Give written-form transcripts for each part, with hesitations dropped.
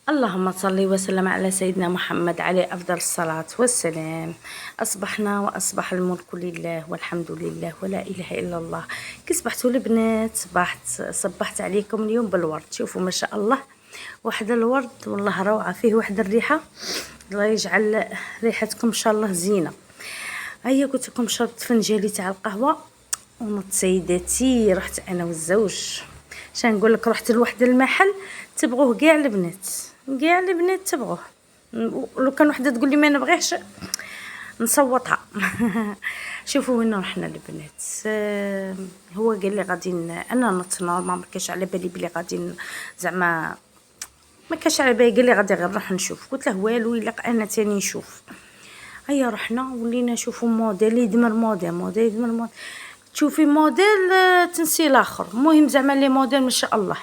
اللهم صل وسلم على سيدنا محمد عليه أفضل الصلاة والسلام. أصبحنا وأصبح الملك لله والحمد لله ولا إله إلا الله. كي صبحتوا البنات؟ صبحت عليكم اليوم بالورد. شوفوا ما شاء الله، واحد الورد والله روعة، فيه واحد الريحة. الله يجعل ريحتكم إن شاء الله زينة. هيا قلت لكم شربت فنجالي تاع القهوة ونط سيداتي، رحت أنا والزوج. شان نقول لك، رحت لواحد المحل تبغوه كاع البنات تبغوه. لو كان وحده تقول لي ما نبغيهش نصوتها. شوفوا وين رحنا البنات. هو قال لي غادي انا نط نورمال، ما كاش على بالي بلي غادي زعما، ما كاش على بالي. قال لي غادي غير نروح نشوف. قلت له والو الا انا تاني نشوف. هيا رحنا ولينا نشوفوا موديل يدمر موديل تشوفي موديل تنسي الاخر. المهم زعما لي موديل ما شاء الله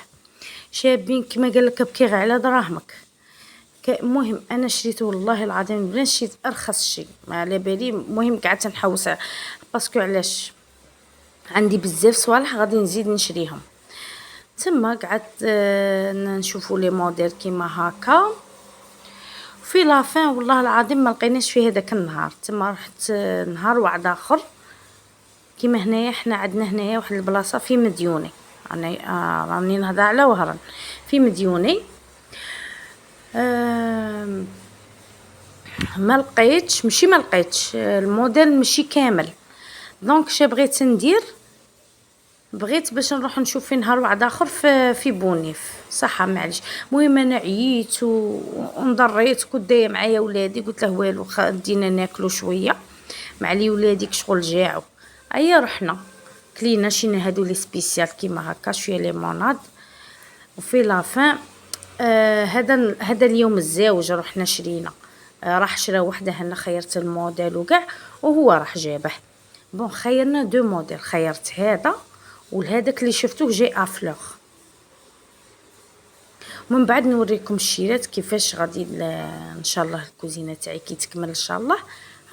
شابين كما قال لك، ابكي غير على دراهمك. المهم انا شريت والله العظيم بلا شريت ارخص شيء ما على بالي. المهم قعدت نحوس باسكو علاش عندي بزاف صوالح غادي نزيد نشريهم. تما قعدت نشوفوا لي موديل كيما هكا. في لافين والله العظيم ما لقيناش في هذاك النهار. تما رحت نهار واحد اخر كيما هنايا. حنا عندنا هنايا واحد البلاصه في مديوني، انا راني نهضر على وهران في مديوني. ما لقيتش الموديل ماشي كامل. دونك شي بغيت ندير، بغيت باش نروح نشوف في نهار واحد اخر في بونيف صح. معليش. المهم انا عييت ونضريت، كنت دايه معايا ولادي. قلت له والو دينا ناكلوا شويه مع لي ولادي شغل جاعوا. ايا رحنا كلينا شينا هادو لي سبيسيال كيما هكا، شويه ليموناد. وفي لافان هذا اليوم الزواج رحنا شرينا. راح شرا وحده، هنا خيرت الموديل وكاع وهو راح جابه. بون خيرنا دو موديل، خيرت هذا وهذاك اللي شفتوه جاي افلور. من بعد نوريكم الشيرات كيفاش غادي ان شاء الله الكوزينه تاعي كي تكمل ان شاء الله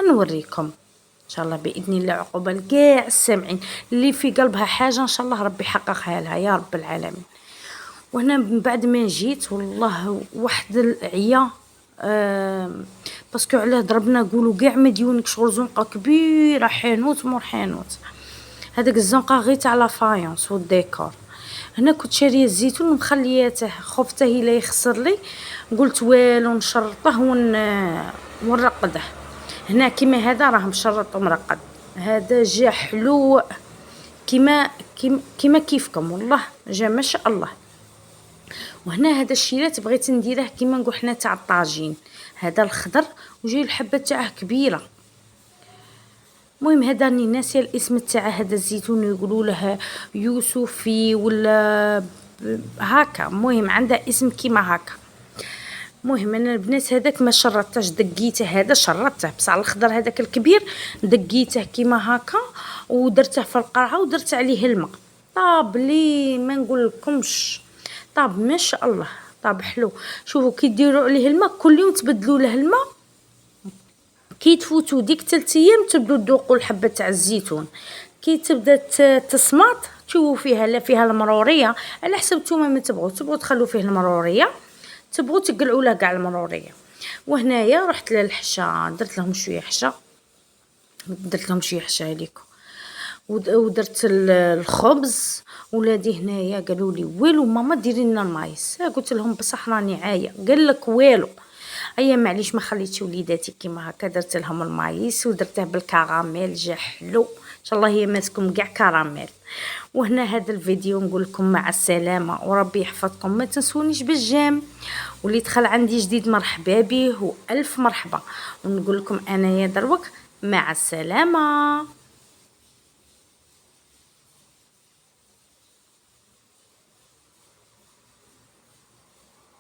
نوريكم ان شاء الله باذن الله. عقبال كاع السامعين اللي في قلبها حاجه ان شاء الله ربي يحققها لها يا رب العالمين. وهنا من بعد ما جيت والله واحد العيا، باسكو علاه ضربنا نقولوا كاع مديونك شغل زنقه كبيره، حانوت مور حانوت. هذاك الزنقه غير تاع لا فايونس والديكور. هنا كنت شاريه الزيتون ومخلياته، خفته الا يخسر لي. قلت والو نشرطه ونرقده. هنا كيما هذا راه مشرط ومرقد، هذا جا حلو كيما كيفكم والله جا ما شاء الله. وهنا هذا الشيرات بغيت نديره كيما نقول حنا تاع الطاجين، هذا الخضر وجاي الحبه تاعه كبيره. المهم هذا راني ناسيه الاسم تاع هذا الزيتون، يقولوا له يوسفي ولا هكا. المهم عنده اسم كيما هكا. المهم انا البنات هذاك ما شرطتش، دقيته. هذا شرطته بصح الخضر هذاك الكبير دقيته كيما هكا ودرته في القرعه ودرت عليه الماء. طاب لي ما نقول لكمش، طاب ما شاء الله، طاب حلو. شوفوا كي ديروا عليه الماء كل يوم تبدلوا له الماء، كي تفوتوا ديك 3 ايام تبدو تذوقوا الحبه تاع الزيتون. كي تبدا تصمات تشوفوا فيها لا فيها المروريه، على حسب نتوما ما تبغوا تخلوا فيه المروريه، تبغوا تقلعوا له كاع المروريه. وهنايا رحت للحشا، درت لهم شويه حشا، عليكم. ودرت الخبز. ولادي هنايا قالوا لي والو ماما ديري لنا المايس. قلت لهم بصح راني عايه. قال لك والو. ايا معليش ما خليتش وليداتي كيما هكا، درت لهم المايس ودرته بالكراميل جا حلو ان شاء الله. هي ماسكم كاع كراميل. وهنا هذا الفيديو نقول لكم مع السلامه وربي يحفظكم. ما تنسونيش بالجيم، واللي دخل عندي جديد مرحبا به والف مرحبا. ونقول لكم انايا دروك مع السلامه.